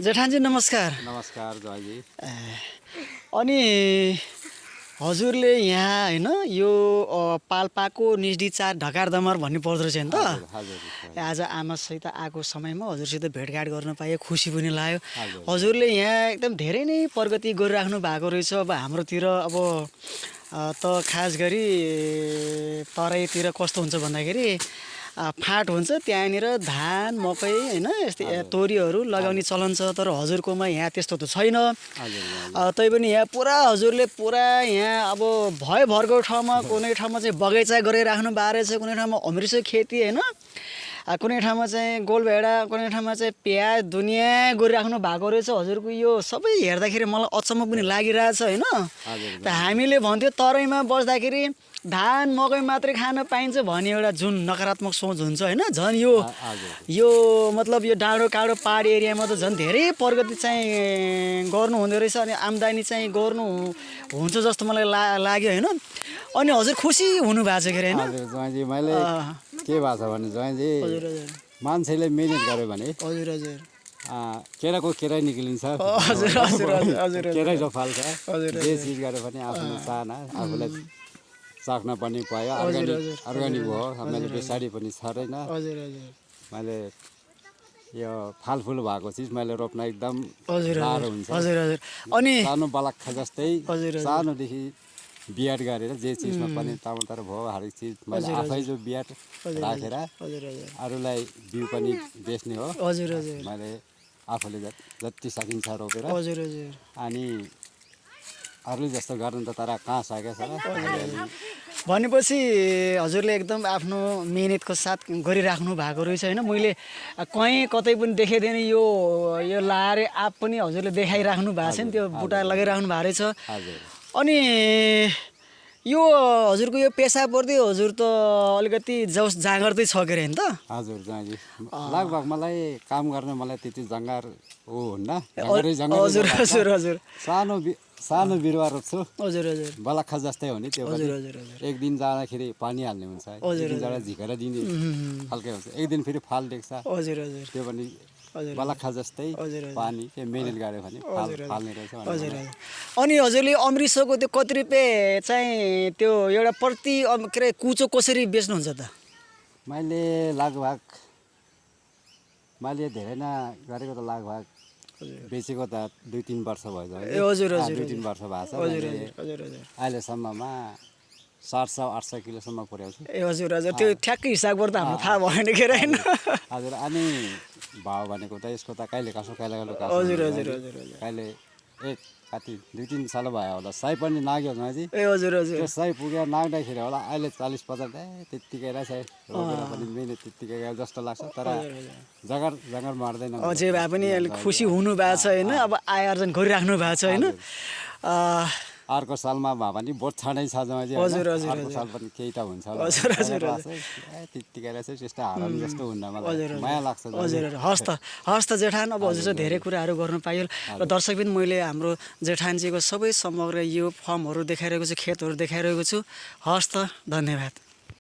जेठानजी नमस्कार। नमस्कार जयजी। अनि हजुरले यहाँ हैन यो पाल्पाको निजडी 4 ढकार दमर भन्ने पर्दो रहेछ नि त। आज आमासहित आएको समयमा हजुरसित भेटघाट गर्न पाए खुसी पनि लाग्यो। हजुरले यहाँ एकदम धेरै नै प्रगति गरिराख्नु भएको रहेछ। अब हाम्रोतिर अब त खास गरी तराईतिर कस्तो हुन्छ भन्दाखेरि फाँट हुन्छ, त्यहाँनिर धान मकै हैन यस्तै तोरीहरू लगाउने चलन छ। तर हजुरकोमा यहाँ त्यस्तो त छैन। तैपनि यहाँ पुरा हजुरले पुरा यहाँ अब भरको ठाउँमा कुनै ठाउँमा चाहिँ बगैँचा गरिराख्नु भएको रहेछ, कुनै ठाउँमा अमृतसर खेती हैन, कुनै ठाउँमा चाहिँ गोलभेडा, कुनै ठाउँमा चाहिँ प्याज दुनियाँ गरिराख्नु भएको रहेछ। हजुरको यो सबै हेर्दाखेरि मलाई अचम्म पनि लागिरहेछ हैन। त हामीले भन्थ्यो तराईमा बस्दाखेरि धान मकै मात्रै खान पाइन्छ भन्ने एउटा जुन नकारात्मक सोच हुन्छ हैन, झन् यो मतलब यो डाँडो काँडो पहाडी एरियामा त झन् धेरै प्रगति चाहिँ गर्नु हुँदो रहेछ अनि आम्दानी चाहिँ गर्नु हुन्छ जस्तो मलाई लाग्यो हैन। अनि हजुर खुसी हुनु भएको छ के हैन? हजुर जयजी, मैले के भएको छ भने जयजी, मान्छेले मेहनत गर्यो भने हजुर हजुर केराको केरै निक्लिन्छ। हजुर हजुर हजुर केरै जो फाल्छ, जे चिज गरे पनि आफ्नो चाहना आफूलाई सक्न पनि पायो। अर्ग्यानिक हो, मैले बेसाडी पनि छरेन। मैले यो फलफुल भएको चिज मैले रोप्न एकदम गाह्रो हुन्छ। अनि सानो बलक्खा जस्तै सानोदेखि बियाड गरेर जे चिजमा पनि टमाटर भयो हरेक चिज मैले आफै जो बियाड राखेर अरूलाई बिउ पनि बेच्ने हो। मैले आफूले जति सकिन्छ रोपेर अनि अरूले जस्तो गर्नु त तर कहाँ सकेछ र। भनेपछि हजुरले एकदम आफ्नो मेहनतको साथ गरिराख्नु भएको रहेछ हैन। मैले कहीँ कतै पनि देखेदिनँ यो लारे आप पनि हजुरले देखाइराख्नु भएको छ नि, त्यो बुटा लगाइराख्नु भएको रहेछ। अनि यो हजुरको यो पेसाप्रति हजुर त अलिकति जाँगर्दै छ के अरे नि त? हजुर जयजी, लगभग मलाई काम गर्न मलाई त्यति जङ्गार हो हुन्न। हजुर हजुर हजुर सानो बिरुवा रोप्छु। हजुर हजुर बलक्खा जस्तै हो नि त्यो पनि। एक दिन जाँदाखेरि पानी हाल्ने हुन्छ, एक दिन जाँदा झिकेर दिने खालकै हुन्छ, एक दिन फेरि फाल देख्छ। हजुर हजुर त्यो पनि बलक्खा जस्तै पानी त्यो मेहनत गऱ्यो भने फाल्ने रहेछ। हजुर अनि हजुरले अमृतसरको त्यो कति रुपियाँ चाहिँ त्यो एउटा प्रति के अरे कुचो कसरी बेच्नुहुन्छ त? मैले लगभग मैले धेरै नै गरेको त लगभग बेचेको त 2-3 वर्ष भयो। हजुर हजुर 2-3 वर्ष भएको छ। अहिलेसम्ममा 700-800 किलोसम्म पुर्याउँछु। हजुर हजुर त्यो ठ्याक्कै हिसाब गर्दा हाम्रो थाहा भएन के हैन। हजुर अनि भाउ भनेको त यसको त कहिले कसो कहिले कसो हजुर हजुर हजुर कहिले एक कति 2-3 साल भयो होला सय पनि नाग्यो नजी। हजुर हजुर त्यो सय पुगेर नाग्दाखेरि होला अहिले 40-50 त्यत्तिकै रहेछ। रोपेर पनि मेहनत त्यत्तिकै गयो जस्तो लाग्छ। तर जगर मार्दैन। अझै भए पनि अलिक खुसी हुनु भएको छ हैन, अब आय आर्जन गरिराख्नु भएको छ हैन। अर्को सालमा भए पनि बोट छाडै छ जमाजी। हजुर हजुर अर्को साल पनि केही त हुन्छ। हजुर हजुर त्यत्तिकै रहेछ, त्यस्तो हाराम जस्तो हुन्न मलाई माया लाग्छ। हजुर हस् त जेठान, अब हजुर चाहिँ धेरै कुराहरू गर्नु पाइयो र दर्शक पनि मैले हाम्रो जेठानजीको सबै समग्र यो फर्महरू देखाइरहेको छु, खेतहरू देखाइरहेको छु। हस् त, धन्यवाद।